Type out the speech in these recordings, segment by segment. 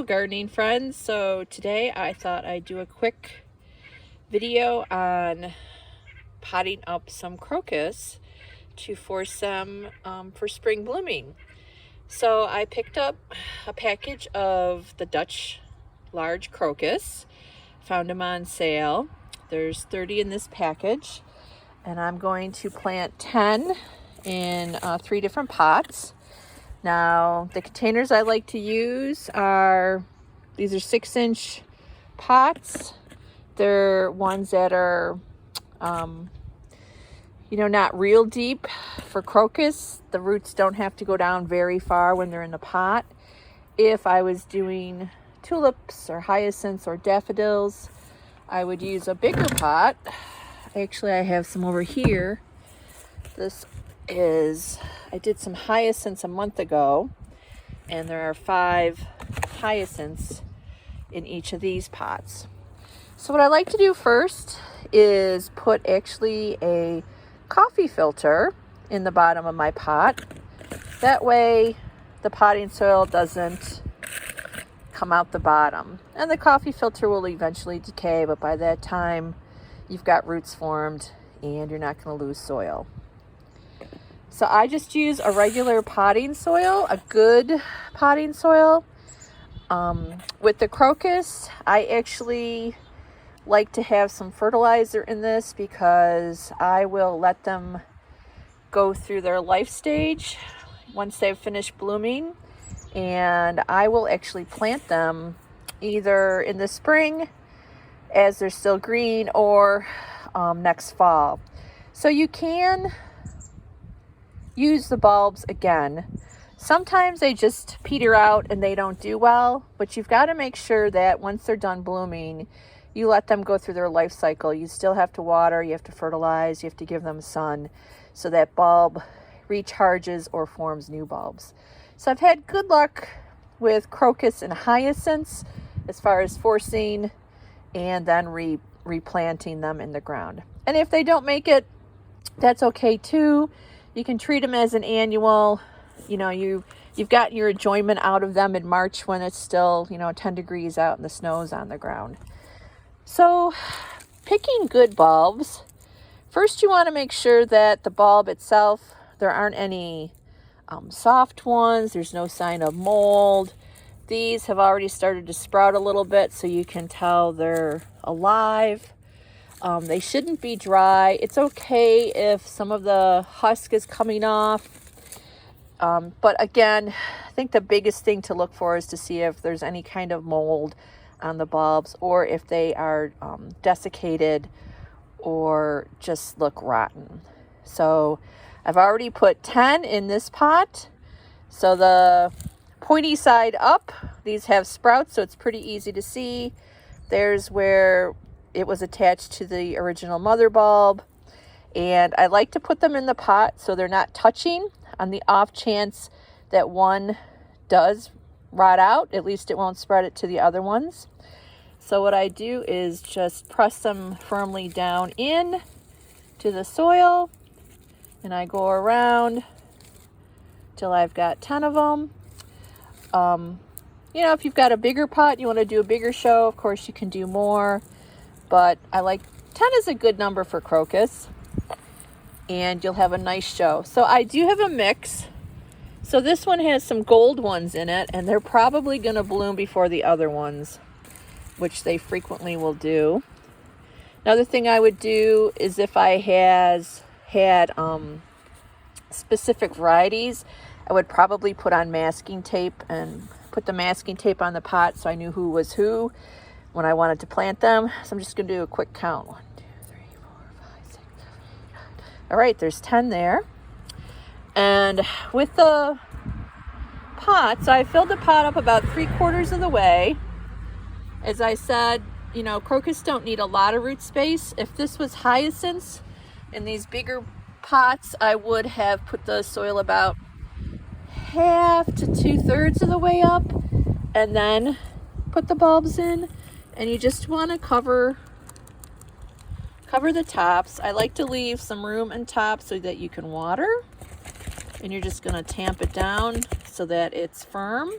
Hello gardening friends. So today I thought I'd do a quick video on potting up some crocus to force them for spring blooming. So I picked up a package of the Dutch large crocus, found them on sale. There's 30 in this package, and I'm going to plant 10 in 3 different pots. Now, the containers I like to use are, these are 6-inch pots. They're ones that are, not real deep for crocus. The roots don't have to go down very far when they're in the pot. If I was doing tulips or hyacinths or daffodils, I would use a bigger pot. Actually, I have some over here. I did some hyacinths a month ago, and there are 5 hyacinths in each of these pots. So what I like to do first is put actually a coffee filter in the bottom of my pot. That way the potting soil doesn't come out the bottom. And the coffee filter will eventually decay, but by that time you've got roots formed and you're not going to lose soil. So I just use a regular potting soil, a good potting soil. With the crocus, I actually like to have some fertilizer in this because I will let them go through their life stage once they've finished blooming, and I will actually plant them either in the spring as they're still green or next fall. So you can use the bulbs again. Sometimes they just peter out and they don't do well, but you've got to make sure that once they're done blooming, you let them go through their life cycle. You still have to water, you have to fertilize, you have to give them sun so that bulb recharges or forms new bulbs. So I've had good luck with crocus and hyacinths as far as forcing and then replanting them in the ground. And if they don't make it, that's okay too. You can treat them as an annual. You've gotten your enjoyment out of them in March when it's still 10 degrees out and the snow's on the ground. So picking good bulbs, first you want to make sure that the bulb itself, there aren't any soft ones, there's no sign of mold. These have already started to sprout a little bit, so you can tell they're alive. They shouldn't be dry. It's okay if some of the husk is coming off. But again, I think the biggest thing to look for is to see if there's any kind of mold on the bulbs or if they are desiccated or just look rotten. So I've already put 10 in this pot. So the pointy side up, these have sprouts, so it's pretty easy to see. There's where it was attached to the original mother bulb. And I like to put them in the pot so they're not touching, on the off chance that one does rot out. At least it won't spread it to the other ones. So what I do is just press them firmly down in to the soil, and I go around till I've got 10 of them. If you've got a bigger pot, you want to do a bigger show, of course you can do more, but I like 10 is a good number for crocus, and you'll have a nice show. So I do have a mix. So this one has some gold ones in it, and they're probably going to bloom before the other ones, which they frequently will do. Another thing I would do is if I had specific varieties, I would probably put on masking tape and put the masking tape on the pot so I knew who was who when I wanted to plant them. So I'm just going to do a quick count. 1, 2, 3, 4, 5, 6, 7, 8, 9. All right, there's 10 there. And with the pots, I filled the pot up about 3/4 of the way. As I said, crocus don't need a lot of root space. If this was hyacinths in these bigger pots, I would have put the soil about 1/2 to 2/3 of the way up and then put the bulbs in. And you just want to cover the tops. I like to leave some room in top so that you can water. And you're just going to tamp it down so that it's firm.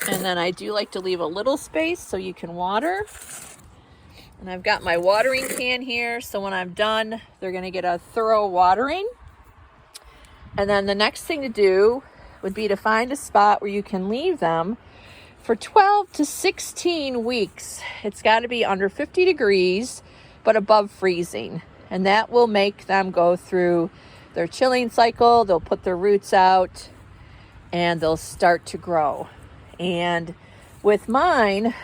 And then I do like to leave a little space so you can water. And I've got my watering can here, so when I'm done, they're going to get a thorough watering. And then the next thing to do would be to find a spot where you can leave them for 12 to 16 weeks. It's got to be under 50 degrees, but above freezing. And that will make them go through their chilling cycle. They'll put their roots out and they'll start to grow. And with mine,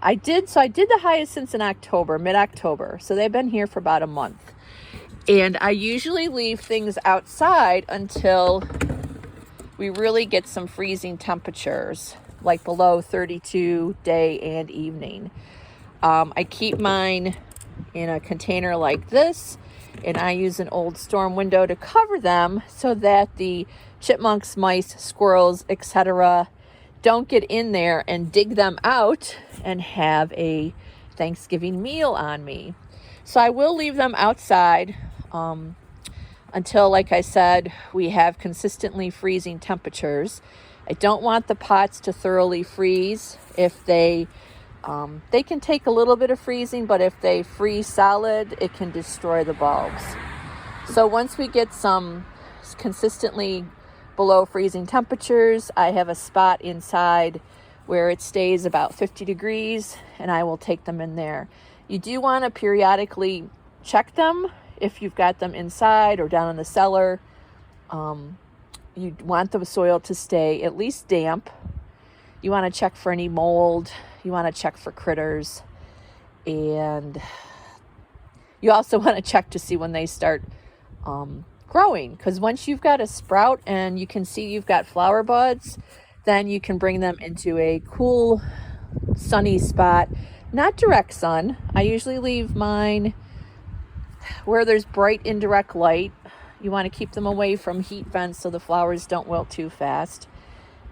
I did the hyacinths in October, mid-October. So they've been here for about a month. And I usually leave things outside until we really get some freezing temperatures, like below 32 day and evening. I keep mine in a container like this, and I use an old storm window to cover them so that the chipmunks, mice, squirrels, etc. don't get in there and dig them out and have a Thanksgiving meal on me. So I will leave them outside until, like I said, we have consistently freezing temperatures. I don't want the pots to thoroughly freeze. If they can take a little bit of freezing, but if they freeze solid, it can destroy the bulbs. So once we get some consistently below freezing temperatures, I have a spot inside where it stays about 50 degrees, and I will take them in there. You do want to periodically check them if you've got them inside or down in the cellar. You want the soil to stay at least damp. You want to check for any mold. You want to check for critters. And you also want to check to see when they start growing. Because once you've got a sprout and you can see you've got flower buds, then you can bring them into a cool, sunny spot. Not direct sun. I usually leave mine where there's bright indirect light. You want to keep them away from heat vents so the flowers don't wilt too fast,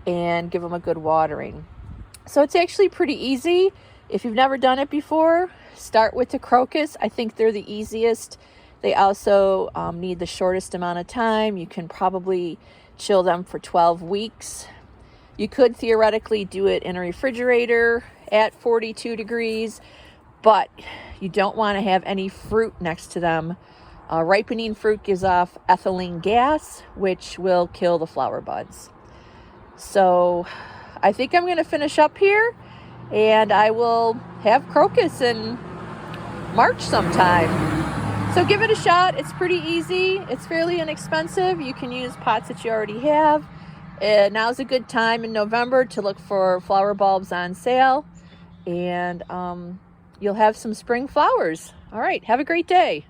and give them a good watering. So it's actually pretty easy. If you've never done it before, start with the crocus. I think they're the easiest. They also need the shortest amount of time. You can probably chill them for 12 weeks. You could theoretically do it in a refrigerator at 42 degrees, but you don't want to have any fruit next to them. Ripening fruit gives off ethylene gas, which will kill the flower buds. So I think I'm going to finish up here, and I will have crocus in March sometime. So give it a shot. It's pretty easy. It's fairly inexpensive. You can use pots that you already have. Now's a good time in November to look for flower bulbs on sale, and you'll have some spring flowers. All right, have a great day.